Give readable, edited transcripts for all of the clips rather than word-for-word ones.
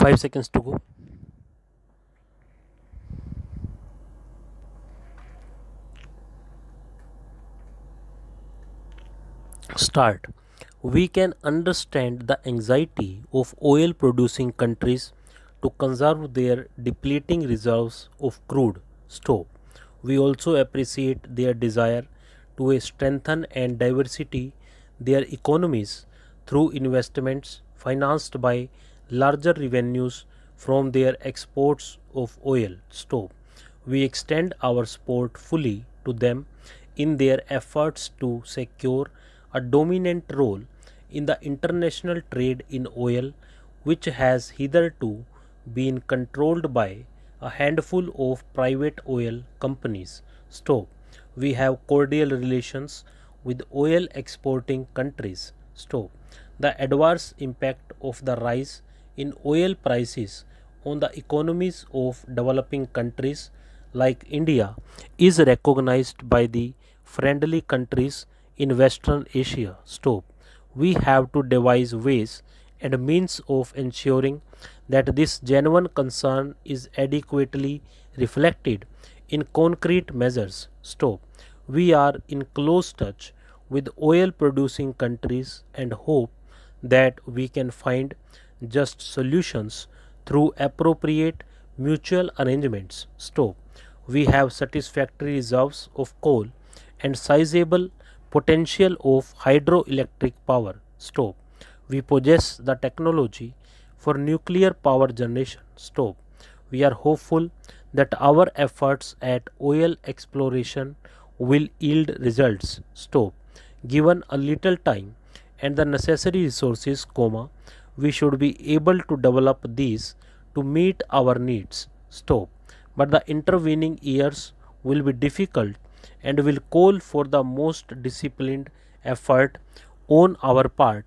5 seconds to go. Start. We can understand the anxiety of oil producing countries to conserve their depleting reserves of crude. Stop. We also appreciate their desire to strengthen and diversity their economies through investments financed by larger revenues from their exports of oil. Stop. We extend our support fully to them in their efforts to secure a dominant role in the international trade in oil, which has hitherto been controlled by a handful of private oil companies. Stop. We have cordial relations with oil exporting countries. Stop. The adverse impact of the rise in oil prices on the economies of developing countries like India is recognized by the friendly countries in Western Asia. Stop. We have to devise ways and means of ensuring that this genuine concern is adequately reflected in concrete measures. Stop. We are in close touch with oil producing countries and hope that we can find just solutions through appropriate mutual arrangements. Stop. We have satisfactory reserves of coal and sizable potential of hydroelectric power. Stop. We possess the technology for nuclear power generation. Stop. We are hopeful that our efforts at oil exploration will yield results. Stop. Given a little time and the necessary resources, we should be able to develop these to meet our needs. Stop. But the intervening years will be difficult and will call for the most disciplined effort on our part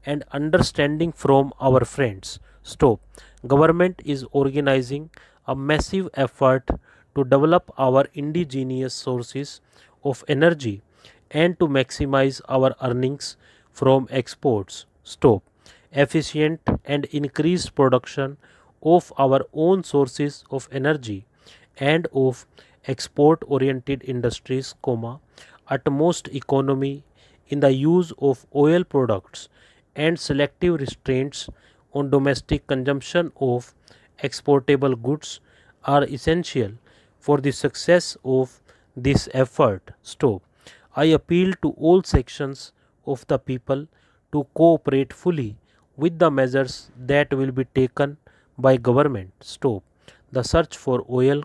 and understanding from our friends. Stop. Government is organizing a massive effort to develop our indigenous sources of energy and to maximize our earnings from exports. Stop. Efficient and increased production of our own sources of energy and of export oriented industries, utmost economy in the use of oil products and selective restraints on domestic consumption of exportable goods are essential for the success of this effort. Stop. I appeal to all sections of the people to cooperate fully with the measures that will be taken by government. Stop. The search for oil,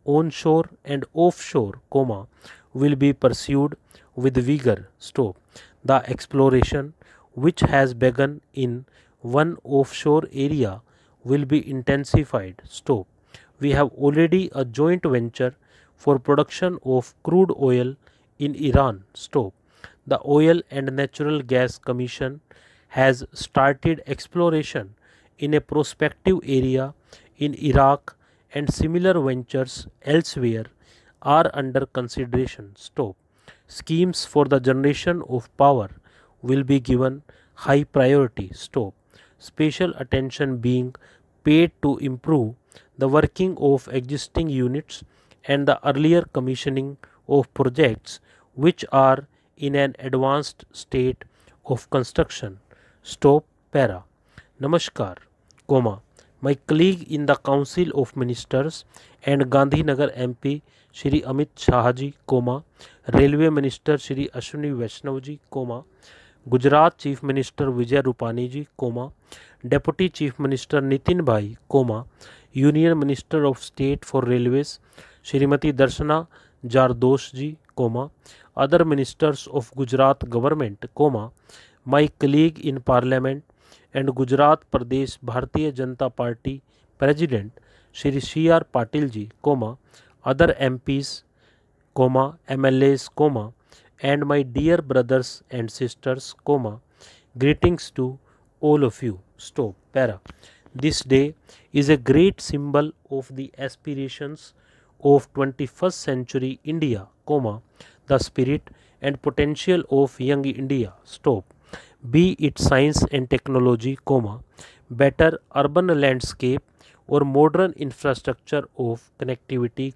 onshore and offshore, will be pursued with vigor. Stop. The exploration which has begun in one offshore area will be intensified. Stop. We have already a joint venture for production of crude oil in Iran. Stop. The Oil and Natural Gas Commission has started exploration in a prospective area in Iraq and similar ventures elsewhere are under consideration. Stop. Schemes for the generation of power will be given high priority. Stop. Special attention being paid to improve the working of existing units and the earlier commissioning of projects which are in an advanced state of construction. Stop. Para. Namaskar, my colleague in the Council of Ministers and Gandhinagar MP Shri Amit Shah ji, Railway Minister Shri Ashwini Vaishnav ji, Gujarat Chief Minister Vijay Rupani ji, Deputy Chief Minister Nitin Bhai, Union Minister of State for Railways Shrimati Darshana Jardosh ji, other ministers of Gujarat government, my colleague in Parliament and Gujarat Pradesh Bharatiya Janata Party President Shri C.R. Patil ji, other MPs, MLAs, and my dear brothers and sisters, greetings to all of you. Stop. Para. This day is a great symbol of the aspirations of 21st century India, the spirit and potential of young India. Stop. Be it science and technology, better urban landscape, or modern infrastructure of connectivity,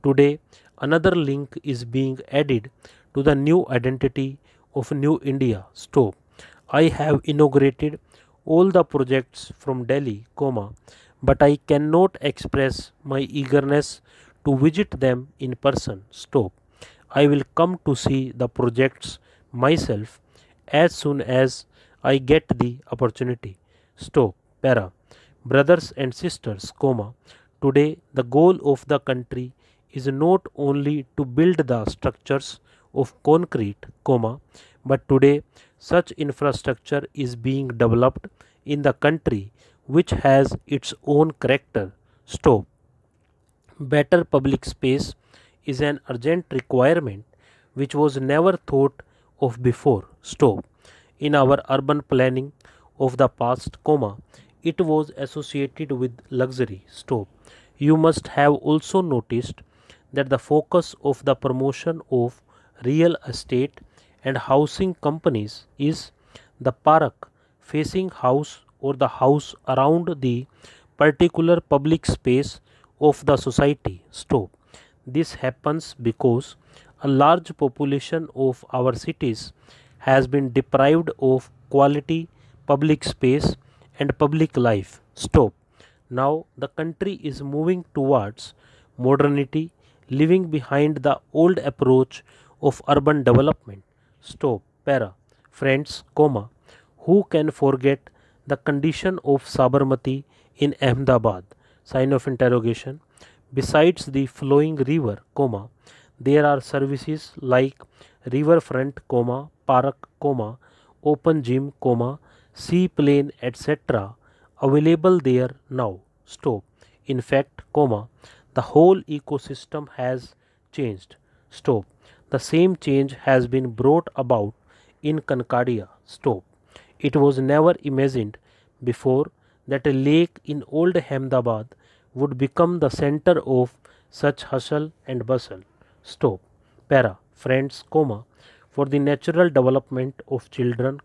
today another link is being added to the new identity of New India. I have inaugurated all the projects from Delhi, but I cannot express my eagerness to visit them in person. I will come to see the projects myself as soon as I get the opportunity. Para. Brothers and sisters, today the goal of the country is not only to build the structures of concrete, but today such infrastructure is being developed in the country which has its own character. Stop. Better public space is an urgent requirement which was never thought of before. In our urban planning of the past, it was associated with luxury. You must have also noticed that the focus of the promotion of real estate and housing companies is the park facing house or the house around the particular public space of the society. This happens because a large population of our cities has been deprived of quality public space and public life. Now the country is moving towards modernity, leaving behind the old approach of urban development. Para. Friends, who can forget the condition of Sabarmati in Ahmedabad? Sign of interrogation. Besides the flowing river, there are services like riverfront, park, open gym, seaplane, etc. available there now. In fact, the whole ecosystem has changed. The same change has been brought about in Concordia. It was never imagined before that a lake in old Ahmedabad would become the center of such hustle and bustle. Para. Friends, for the natural development of children,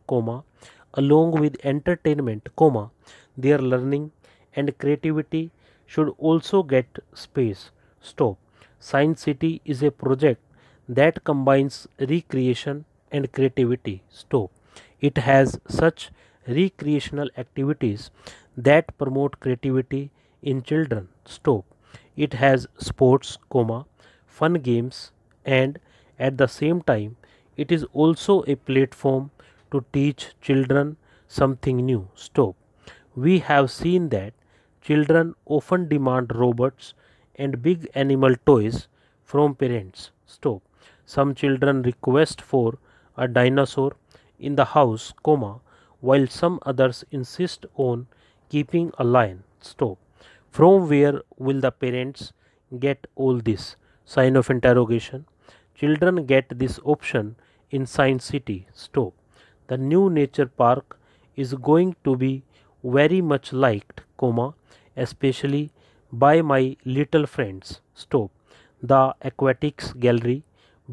along with entertainment, their learning and creativity should also get space. Science City is a project that combines recreation and creativity. It has such recreational activities that promote creativity in children. It has sports, fun games, and at the same time it is also a platform to teach children something new. We have seen that children often demand robots and big animal toys from parents. Some children request for a dinosaur in the house, while some others insist on keeping a lion. From where will the parents get all this? Sign of interrogation. Children get this option in Science City. The new nature park is going to be very much liked, especially by my little friends. The aquatics gallery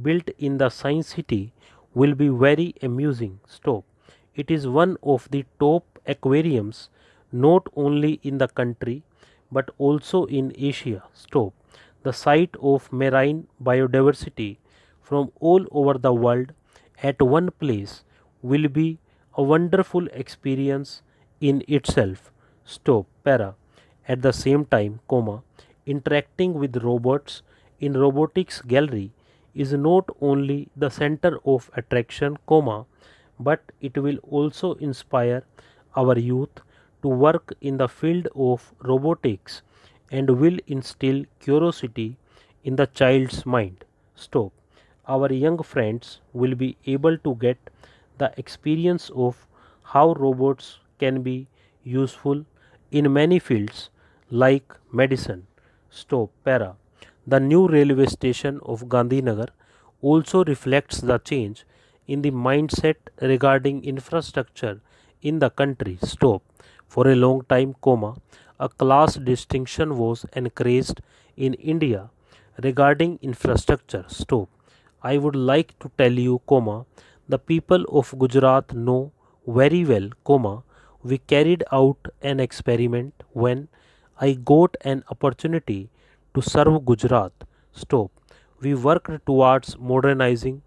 built in the Science City will be very amusing. It is one of the top aquariums not only in the country but also in Asia. The site of marine biodiversity from all over the world at one place will be a wonderful experience in itself. Para. At the same time, interacting with robots in robotics gallery is not only the center of attraction, but it will also inspire our youth to work in the field of robotics and will instill curiosity in the child's mind. Our young friends will be able to get the experience of how robots can be useful in many fields like medicine. Para. The new railway station of Gandhinagar also reflects the change in the mindset regarding infrastructure in the country. For a long time, a class distinction was encouraged in India regarding infrastructure. I would like to tell you, the people of Gujarat know very well, We carried out an experiment when I got an opportunity to serve Gujarat stop. We worked towards modernizing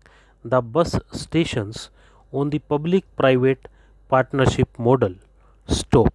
the bus stations on the public private partnership model. Stop.